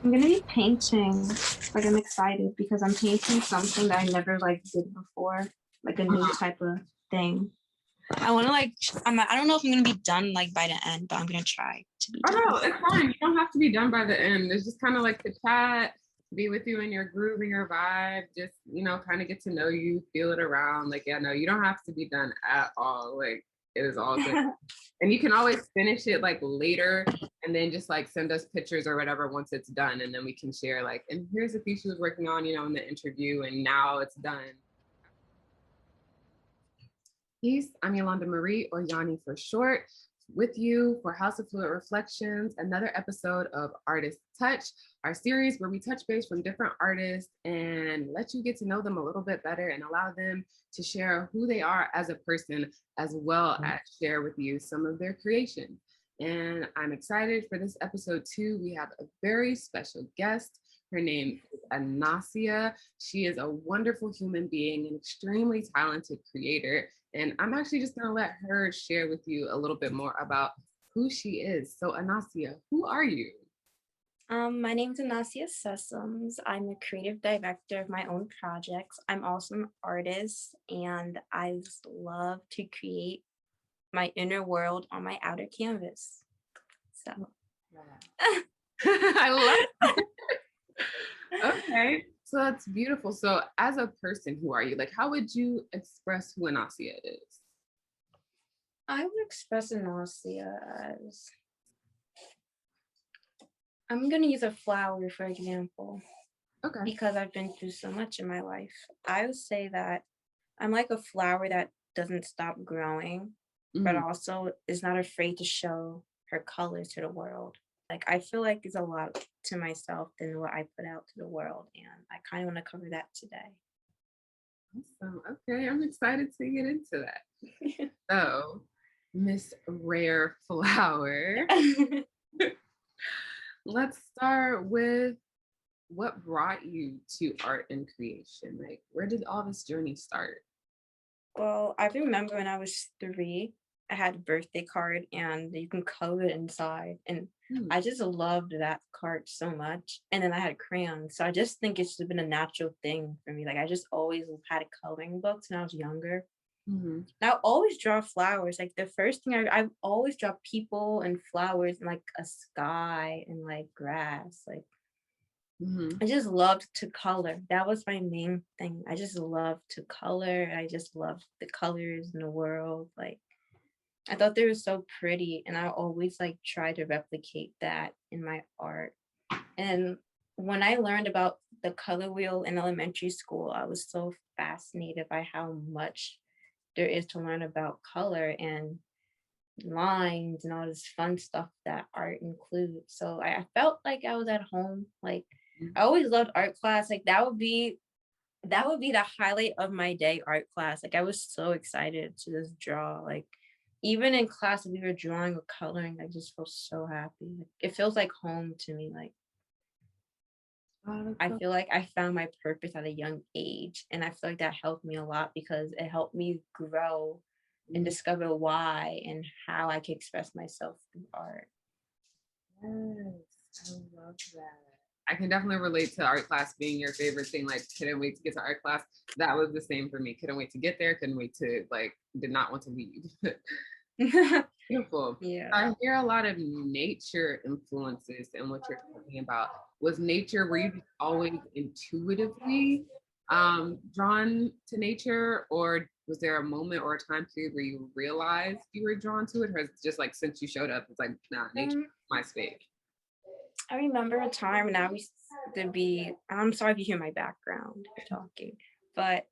I'm gonna be painting. Like I'm excited because I'm painting something that I never like did before, like a new type of thing. I want to like. I don't know if I'm gonna be done like by the end, but I'm gonna try to be Oh done. no, it's fine. You don't have to be done by the end. It's just kind of like the chat, be with you in your groove and your vibe. Just kind of get to know you, feel it around. Like, yeah, no, you don't have to be done at all. Like, it is all good. And you can always finish it like later and then just like send us pictures or whatever once it's done. And then we can share like, and here's the piece she was working on, in the interview, and now it's done. Peace. I'm Yolanda Marie, or Yanni for short, with you for House of Fluid Reflections, another episode of Artist Touch, our series where we touch base from different artists and let you get to know them a little bit better and allow them to share who they are as a person, as well as share with you some of their creations. And I'm excited for this episode too. We have a very special guest. Her name is Anacia. She is a wonderful human being, an extremely talented creator. And I'm actually just going to let her share with you a little bit more about who she is. So, Anacia, who are you? My name's Anacia Sessoms. I'm a creative director of my own projects. I'm also an artist, and I just love to create my inner world on my outer canvas. So, I love it. Okay, so that's beautiful. So, as a person, who are you? Like, how would you express who Anacia is? I would express Anacia as I'm going to use a flower, for example, Okay. because I've been through so much in my life. I would say that I'm like a flower that doesn't stop growing, but also is not afraid to show her colors to the world. Like, I feel like it's a lot to myself than what I put out to the world, and I kind of want to cover that today. Awesome. Okay, I'm excited to get into that. So, Miss Rare Flower, let's start with what brought you to art and creation? Like, where did all this journey start? Well, I remember when I was 3, I had a birthday card and you can color it inside. And I just loved that card so much. And then I had crayons. So I just think it's just been a natural thing for me. Like I just always had coloring books when I was younger. Mm-hmm. And I always draw flowers. Like the first thing I've always draw people and flowers and like a sky and like grass. Like I just loved to color. That was my main thing. I just loved to color. I just loved the colors in the world. Like I thought they were so pretty and I always like try to replicate that in my art. And when I learned about the color wheel in elementary school, I was so fascinated by how much there is to learn about color and lines and all this fun stuff that art includes. So I felt like I was at home. Like I always loved art class. Like that would be the highlight of my day, art class. Like I was so excited to just draw. Like even in class we were drawing or coloring, I just felt so happy. Like, it feels like home to me. Like I feel like I found my purpose at a young age. And I feel like that helped me a lot because it helped me grow and discover why and how I can express myself through art. Yes, I love that. I can definitely relate to art class being your favorite thing. Like, couldn't wait to get to art class. That was the same for me. Couldn't wait to get there. Couldn't wait to did not want to leave. Beautiful. Yeah. I hear a lot of nature influences in what you're talking about. Was nature, were you just always intuitively drawn to nature, or was there a moment or a time period where you realized you were drawn to it, or it's just like since you showed up, it's like, nah, nature is my space? I remember a time when I used to be, I'm sorry if you hear my background talking, but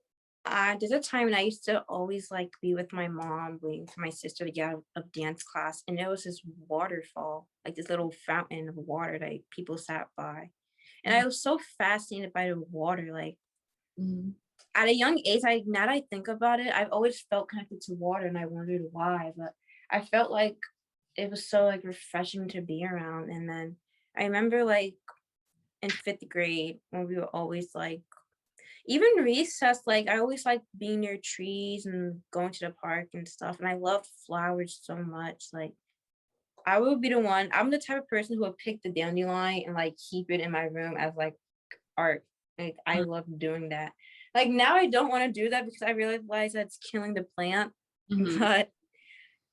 there's a time when I used to always like be with my mom, waiting for my sister to get out of dance class. And there was this waterfall, like this little fountain of water that people sat by. And I was so fascinated by the water. Like at a young age, now that I think about it, I've always felt connected to water and I wondered why. But I felt like it was so like refreshing to be around. And then I remember like in 5th grade when we were always like, even recess, like I always like being near trees and going to the park and stuff. And I loved flowers so much. Like I will be the one. I'm the type of person who will pick the dandelion and like keep it in my room as like art. Like I love doing that. Like now I don't want to do that because I realize that it's killing the plant. Mm-hmm. But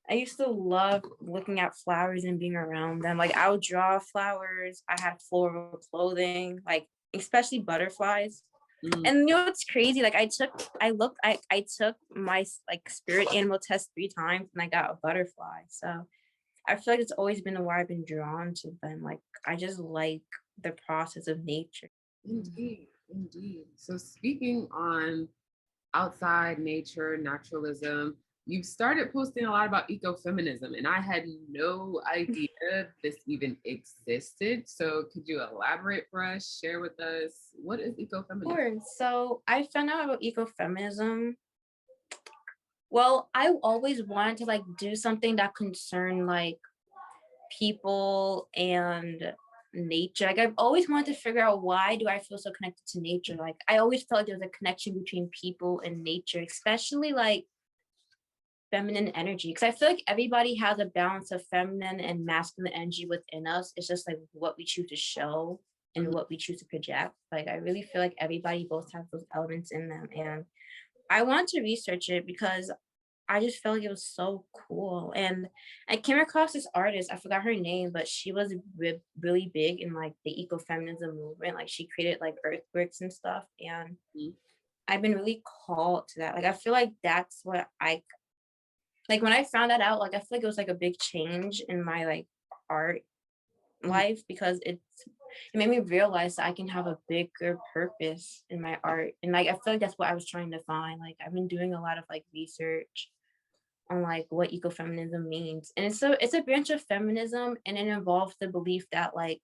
I used to love looking at flowers and being around them. Like I would draw flowers. I had floral clothing, like especially butterflies. Mm-hmm. And you know what's crazy? Like I took my like spirit animal test 3 times and I got a butterfly. So I feel like it's always been why I've been drawn to them. Like I just like the process of nature. Indeed, indeed. So speaking on outside nature, naturalism, you've started posting a lot about ecofeminism, and I had no idea this even existed. So could you elaborate for us, share with us what is ecofeminism? Sure. So I found out about ecofeminism. Well, I always wanted to like do something that concerned like people and nature. Like I've always wanted to figure out why do I feel so connected to nature. Like I always felt like there was a connection between people and nature, especially like feminine energy. Because I feel like everybody has a balance of feminine and masculine energy within us. It's just like what we choose to show and Mhm. what we choose to project. Like I really feel like everybody both has those elements in them. And I want to research it because I just felt like it was so cool. And I came across this artist, I forgot her name, but she was really big in like the ecofeminism movement. Like she created like earthworks and stuff. And I've been really called to that. Like I feel like that's what I like when I found that out, like I feel like it was like a big change in my like art Mhm. life because it made me realize that I can have a bigger purpose in my art. And like I feel like that's what I was trying to find. Like I've been doing a lot of like research on like what ecofeminism means. And it's a branch of feminism and it involves the belief that like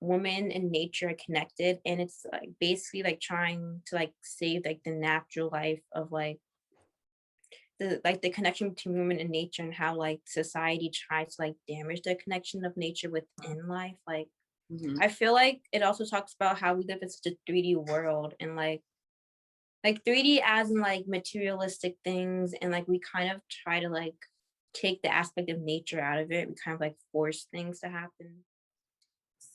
women and nature are connected and it's like basically like trying to like save like the natural life of like the connection between women and nature and how like society tries to like damage the connection of nature within life. Like Mhm. I feel like it also talks about how we live in such a 3D world and like 3D as in like materialistic things and like we kind of try to like take the aspect of nature out of it. We kind of like force things to happen.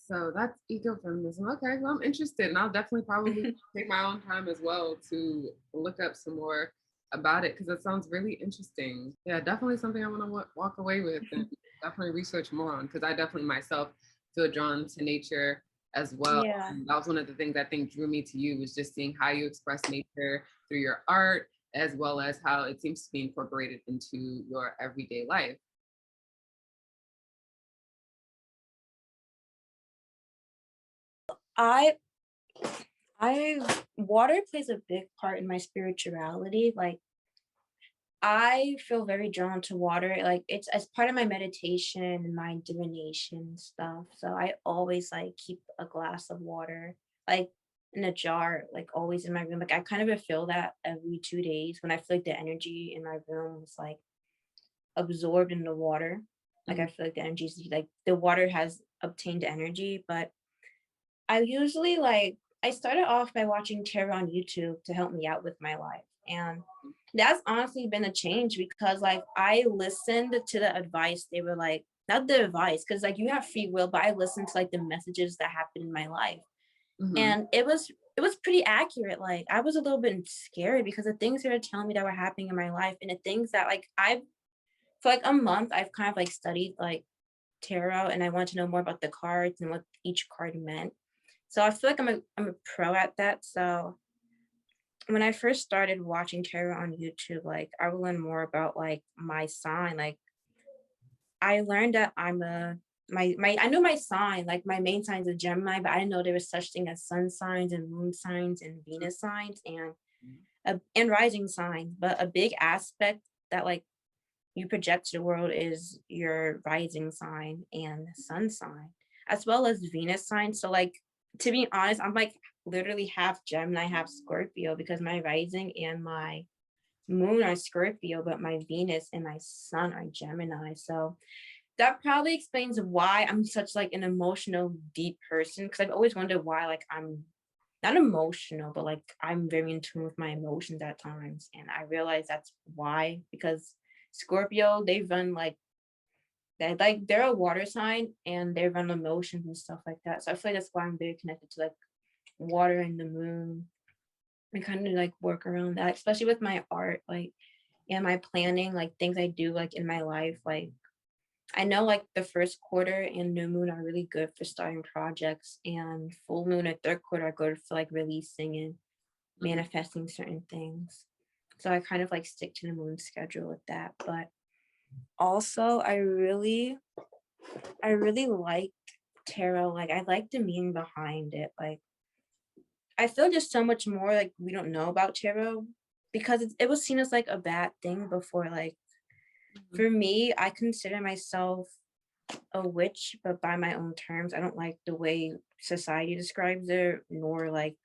So that's ecofeminism. Okay, well, I'm interested, and I'll definitely probably take my own time as well to look up some more about it because it sounds really interesting. Yeah, definitely something I want to walk away with and definitely research more on because I definitely myself feel drawn to nature as well. Yeah. And that was one of the things I think drew me to you was just seeing how you express nature through your art as well as how it seems to be incorporated into your everyday life. I I water plays a big part in my spirituality. Like I feel very drawn to water. Like it's as part of my meditation and my divination stuff. So I always like keep a glass of water, like in a jar, like always in my room. Like I kind of feel that every 2 days when I feel like the energy in my room is like absorbed in the water. Like I Mhm. feel like the energy is like the water has obtained energy. But I usually like I started off by watching tarot on YouTube to help me out with my life. And that's honestly been a change because like I listened to the advice. They were like, not the advice, because like you have free will, but I listened to like the messages that happened in my life. Mhm. And it was pretty accurate. Like I was a little bit scared because the things they were telling me that were happening in my life and the things that like I've for like a month I've kind of like studied like tarot and I want to know more about the cards and what each card meant. So I feel like I'm a pro at that. So when I first started watching tarot on YouTube, like I would learn more about like my sign. Like I learned that I'm a my I knew my sign, like my main sign is a Gemini, but I didn't know there was such thing as sun signs and moon signs and Venus signs and rising signs. But a big aspect that like you project to the world is your rising sign and sun sign, as well as Venus sign. So like to be honest, I'm like literally half Gemini, half Scorpio because my rising and my moon are Scorpio, but my Venus and my sun are Gemini. So that probably explains why I'm such like an emotional, deep person. Because I've always wondered why like I'm not emotional, but like I'm very in tune with my emotions at times. And I realize that's why because Scorpio, they run like that like they're a water sign and they run emotions and stuff like that. So I feel like that's why I'm very connected to like water and the moon and kind of like work around that, especially with my art, like and my planning, like things I do like in my life. Like I know like the first quarter and new moon are really good for starting projects, and full moon and third quarter are good for like releasing and Mhm. manifesting certain things. So I kind of like stick to the moon schedule with that. But also I really like tarot. Like I like the meaning behind it. Like I feel just so much more like we don't know about tarot because it was seen as like a bad thing before. Like Mhm. for me, I consider myself a witch, but by my own terms. I don't like the way society describes it, nor like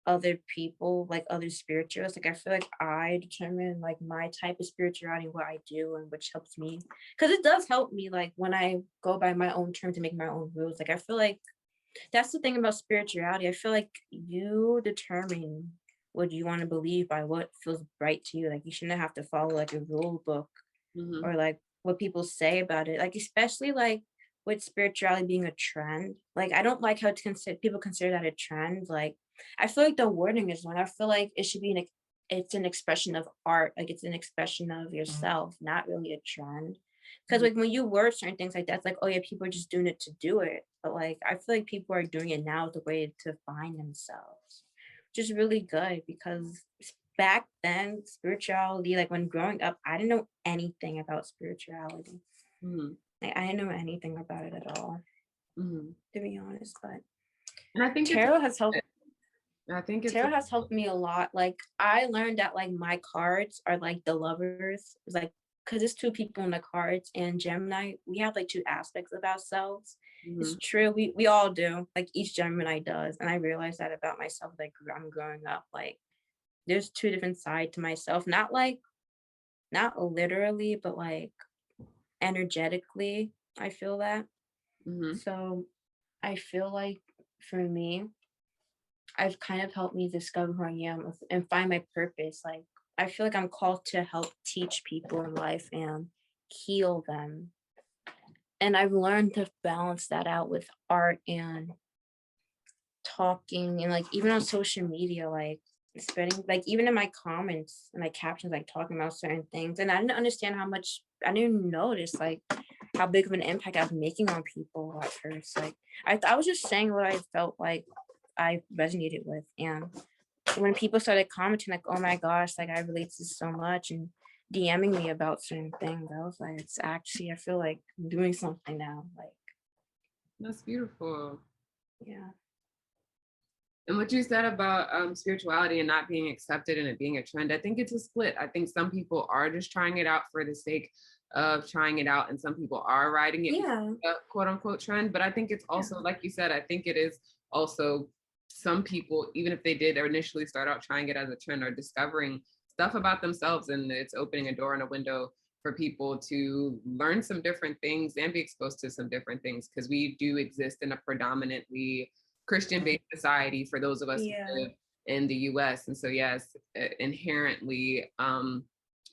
other people, like other spiritualists. Like I feel like I determine like my type of spirituality, what I do, and which helps me. Because it does help me, like when I go by my own terms and make my own rules. Like I feel like that's the thing about spirituality. I feel like you determine what you want to believe by what feels right to you. Like you shouldn't have to follow like a rule book Mhm. or like what people say about it. Like especially like with spirituality being a trend. Like I don't like how it's consider people consider that a trend. Like I feel like the wording is wrong. I feel like it should be it's an expression of art. Like it's an expression of yourself, not really a trend. Because Mhm. like when you word certain things like that's like, oh yeah, people are just doing it to do it. But like I feel like people are doing it now as a way to find themselves, which is really good because back then spirituality, like when growing up, I didn't know anything about spirituality. Mhm. Like I didn't know anything about it at all, Mhm. to be honest. But And I think it's tarot has helped I think it's tarot has helped me a lot. Like I learned that like my cards are like the lovers. It's like because it's two people in the cards, and Gemini, we have like two aspects of ourselves. It's Mhm. true. We all do. Like each Gemini does. And I realized that about myself, like I'm growing up. Like there's two different sides to myself. Not literally, but like energetically, I feel that. Mhm. So I feel like for me, I've kind of helped me discover who I am and find my purpose. Like I feel like I'm called to help teach people in life and heal them. And I've learned to balance that out with art and talking and like even on social media, like spreading like even in my comments and my captions, like talking about certain things. And I didn't understand how much I didn't notice like how big of an impact I was making on people at first. Like I was just saying what I felt like I resonated with. And when people started commenting like, oh my gosh, like I relate to this so much and DMing me about certain things, I was like, it's actually I feel like I'm doing something now. Like, That's beautiful. yeah. And what you said about spirituality and not being accepted and it being a trend, I think it's a split. I think some people are just trying it out for the sake of trying it out, and some people are riding it because Yeah. of a quote unquote trend. But I think it's Yeah. also, like you said, I think it is also some people, even if they did initially start out trying it as a trend, are discovering stuff about themselves, and it's opening a door and a window for people to learn some different things and be exposed to some different things because we do exist in a predominantly Christian-based society for those of us who Yeah. live in the US. And so, yes, inherently,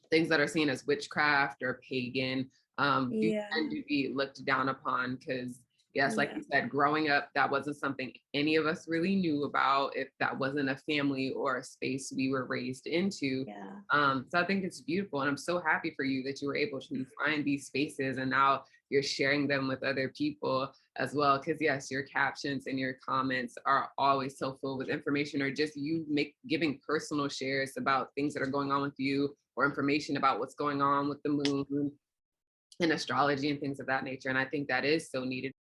things that are seen as witchcraft or pagan do Yeah. tend to be looked down upon because, yes, like Yeah. you said, growing up, that wasn't something any of us really knew about if that wasn't a family or a space we were raised into. Yeah. So I think it's beautiful. And I'm so happy for you that you were able to find these spaces and now you're sharing them with other people as well. Because, yes, your captions and your comments are always so full with information or just you giving personal shares about things that are going on with you or information about what's going on with the moon and astrology and things of that nature. And I think that is so needed.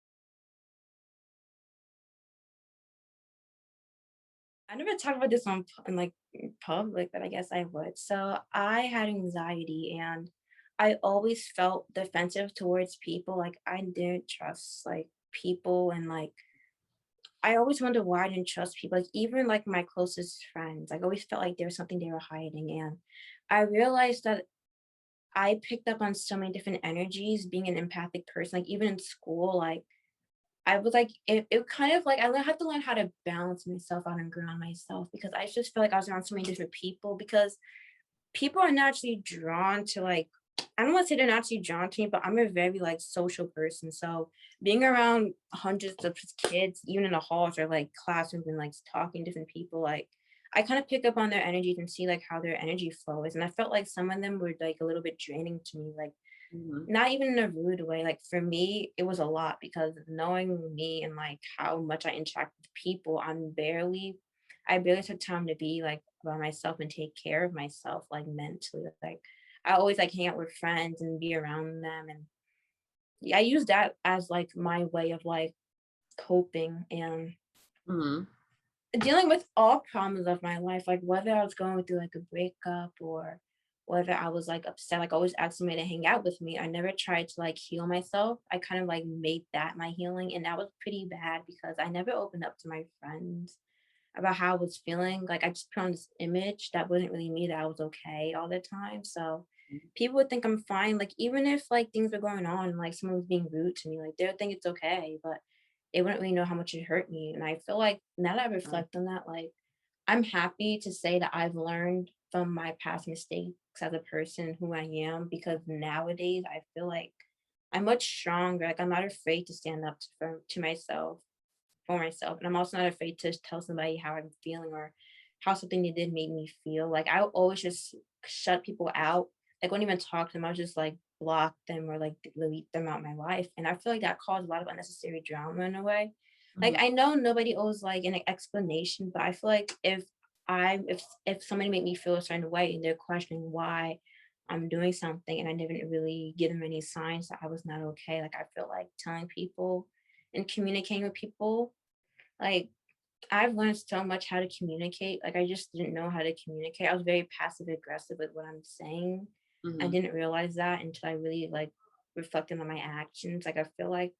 I never talked about this in like in public, but I guess I would. So I had anxiety and I always felt defensive towards people. Like I didn't trust like people and like I always wondered why I didn't trust people. Like even like my closest friends, like, I always felt like there was something they were hiding. And I realized that I picked up on so many different energies being an empathic person. Like even in school, like I was like, it kind of like had to learn how to balance myself out and ground myself because I just felt like I was around so many different people because people are naturally drawn to like I don't want to say they're not too drawn to me, but I'm a very like social person. So being around hundreds of kids, even in the halls or like classrooms and like talking to different people, like I kind of pick up on their energies and see like how their energy flow is. And I felt like some of them were like a little bit draining to me, like Mhm. not even in a rude way. Like for me, it was a lot because knowing me and like how much I interact with people, I barely took time to be like by myself and take care of myself like mentally. Like I always like hang out with friends and be around them. And yeah, I use that as like my way of like coping and Mhm. dealing with all problems of my life, like whether I was going through like a breakup or whether I was like upset, like always asking me to hang out with me. I never tried to like heal myself. I kind of like made that my healing. And that was pretty bad because I never opened up to my friends about how I was feeling. Like I just put on this image that wasn't really me, that I was okay all the time. So people would think I'm fine. Like even if like things were going on, like someone was being rude to me, like they would think it's okay, but they wouldn't really know how much it hurt me. And I feel like now that I Yeah. reflect on that, like I'm happy to say that I've learned from my past mistakes as a person who I am because nowadays I feel like I'm much stronger. Like I'm not afraid to stand up to myself for myself. And I'm also not afraid to tell somebody how I'm feeling or how something they did made me feel. Like I always just shut people out. Like wouldn't even talk to them. I was just like block them or like delete them out of my life. And I feel like that caused a lot of unnecessary drama in a way. Like Mhm. I know nobody owes like an explanation, but I feel like if somebody made me feel a certain way and they're questioning why I'm doing something and I didn't really give them any signs that I was not okay. Like I feel like telling people and communicating with people like, I've learned so much how to communicate. Like, I just didn't know how to communicate. I was very passive aggressive with what I'm saying. I Mhm. didn't realize that until I really like reflected on my actions. Like, I feel like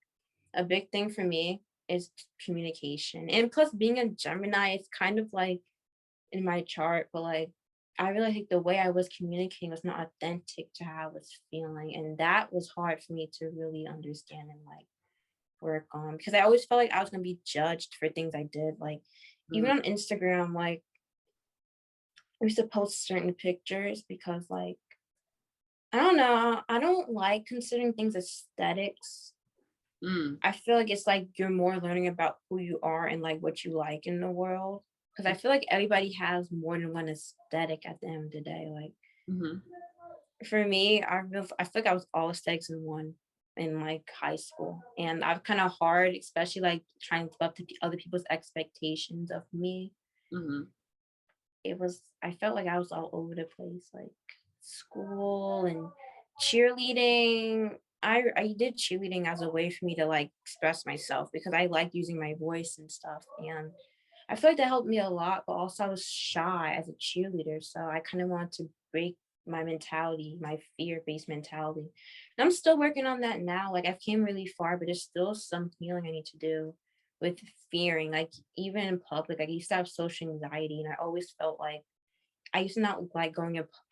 a big thing for me is communication. And plus being a Gemini, it's kind of like in my chart, but like I really think the way I was communicating was not authentic to how I was feeling. And that was hard for me to really understand and like work on because I always felt like I was gonna be judged for things I did. Like even Mhm. on Instagram, like I used to post certain pictures because like I don't know, I don't like considering things aesthetics. Mm. I feel like it's like you're more learning about who you are and like what you like in the world. Because I feel like everybody has more than one aesthetic at the end of the day. Like Mhm. for me, I feel like I was all aesthetics in one in like high school, and I've kind of hard, especially like trying to live up to other people's expectations of me. Mhm. I felt like I was all over the place, like school and cheerleading. I did cheerleading as a way for me to like express myself because I like using my voice and stuff, and I feel like that helped me a lot, but also I was shy as a cheerleader. So I kind of wanted to break my mentality, my fear-based mentality. And I'm still working on that now. Like I've came really far, but there's still some healing I need to do with fearing. Like even in public, like I used to have social anxiety and I always felt like I used to not like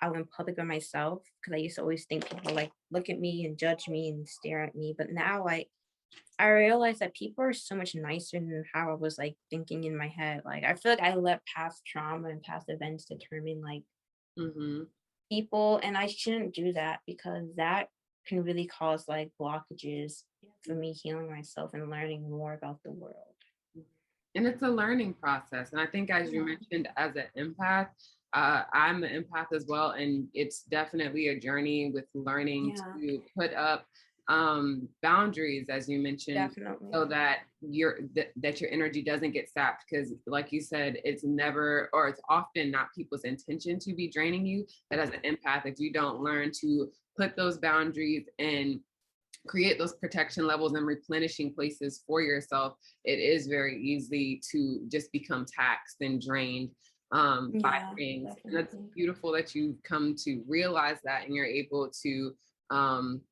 out in public by myself because I used to always think people like look at me and judge me and stare at me. But now I realized that people are so much nicer than how I was like thinking in my head. Like I feel like I let past trauma and past events determine like Mhm. people, and I shouldn't do that because that can really cause like blockages for me healing myself and learning more about the world. And it's a learning process. And I think, as you Yeah. mentioned, as an empath, I'm an empath as well. And it's definitely a journey with learning Yeah, to put up boundaries, as you mentioned, definitely. so that that your energy doesn't get sapped. Because, like you said, it's never, or it's often not people's intention to be draining you. But as an empath, if you don't learn to put those boundaries and create those protection levels and replenishing places for yourself, it is very easy to just become taxed and drained by Yeah, things. And it's definitely. beautiful that you come to realize that and you're able to um,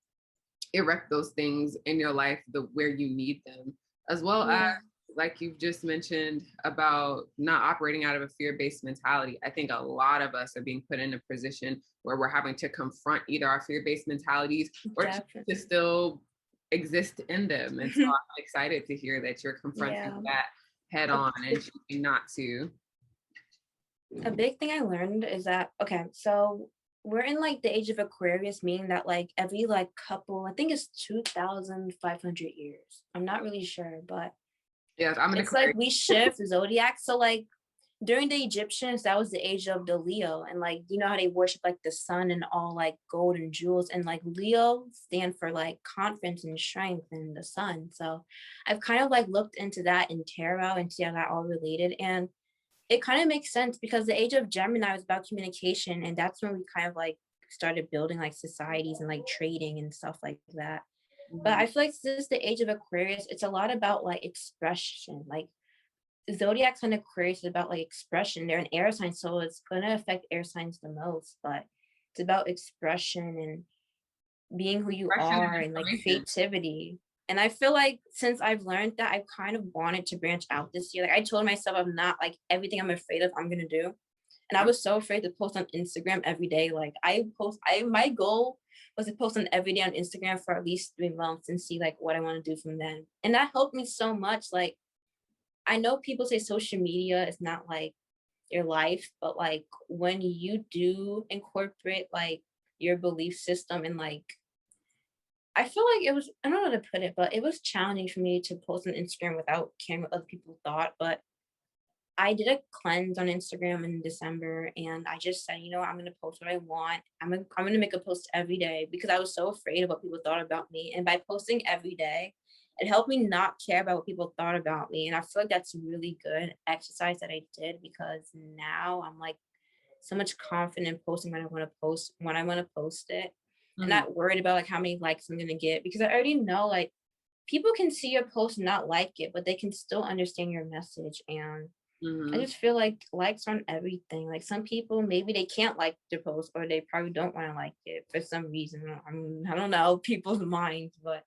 erect those things in your life where you need them, as well as, Yeah. like you've just mentioned, about not operating out of a fear-based mentality. I think a lot of us are being put in a position where we're having to confront either our fear-based mentalities or to Definitely. still exist in them. And so I'm excited to hear that you're confronting Yeah. that head A on and choosing not to. a big thing I learned is that okay, so we're in like the age of Aquarius, meaning that like every like couple, I think it's 2,500 years. I'm not really sure, but Yes, I'm an it's like Aquarius. we shift zodiac. So like during the Egyptians, that was the age of the Leo. And like, you know how they worship like the sun and all like gold and jewels. And like Leo stand for like confidence and strength and the sun. So I've kind of like looked into that in tarot and see how that all related. And it kind of makes sense because the age of Gemini was about communication. And that's when we kind of like started building like societies and like trading and stuff like that. But Mhm. I feel like this is the age of Aquarius. It's a lot about like expression. Like zodiac sign Aquarius is about like expression. They're an air sign, so it's gonna affect air signs the most. But it's about expression and being who you Expression are and and like information. creativity. And I feel like since I've learned that, I've kind of wanted to branch out this year. Like I told myself I'm not like everything I'm afraid of, I'm gonna do. And I was so afraid to post on Instagram every day. Like I my goal was to post on every day on Instagram for at least 3 months and see like what I want to do from then. And that helped me so much. Like I know people say social media is not like your life, but like when you do incorporate like your belief system and like I feel like it was I don't know how to put it, but it was challenging for me to post on Instagram without caring what other people thought. But I did a cleanse on Instagram in December and I just said, you know what, I'm gonna post what I want. I'm gonna make a post every day because I was so afraid of what people thought about me. And by posting every day, it helped me not care about what people thought about me. And I feel like that's a really good exercise that I did because now I'm like so much confident in posting when I want to post when I want to post it. And Mhm. not worried about like how many likes I'm gonna get because I already know like people can see your post and not like it, but they can still understand your message. And I Mhm. just feel like likes on everything. Like some people, maybe they can't like the post or they probably don't want to like it for some reason. I don't know people's minds, but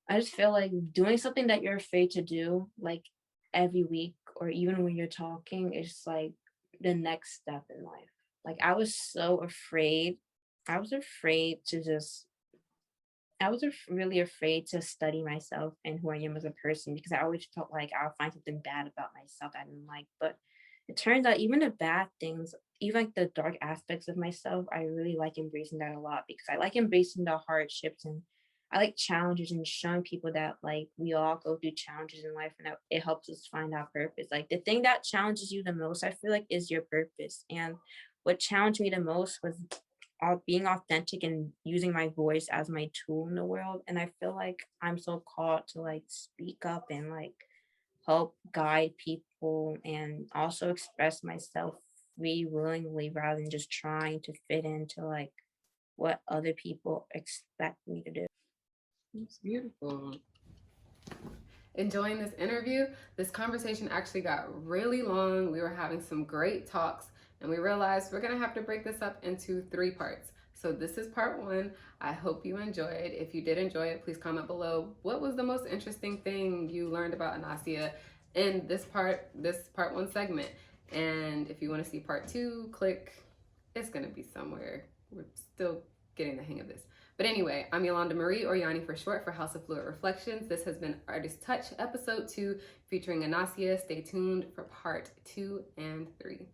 I just feel like doing something that you're afraid to do, like every week or even when you're talking, is like the next step in life. Like I was so afraid. I was afraid to just really afraid to study myself and who I am as a person because I always felt like I would find something bad about myself I didn't like. But it turns out even the bad things, even like the dark aspects of myself, I really like embracing that a lot because I like embracing the hardships and I like challenges and showing people that like we all go through challenges in life and that it helps us find our purpose. Like the thing that challenges you the most, I feel like, is your purpose. And what challenged me the most was being authentic and using my voice as my tool in the world. And I feel like I'm so called to like speak up and like help guide people and also express myself really willingly rather than just trying to fit into like what other people expect me to do. It's beautiful. Enjoying this interview. This conversation actually got really long. We were having some great talks, and we realized we're going to have to break this up into 3 parts. So, this is part 1. I hope you enjoyed. If you did enjoy it, please comment below what was the most interesting thing you learned about Anacia in this part 1 segment. And if you want to see part 2, click, it's going to be somewhere. We're still getting the hang of this. But anyway, I'm Yolanda Marie, or Yanni for short, for House of Fluid Reflections. This has been Artist Touch, episode 2, featuring Anacia. Stay tuned for part 2 and 3.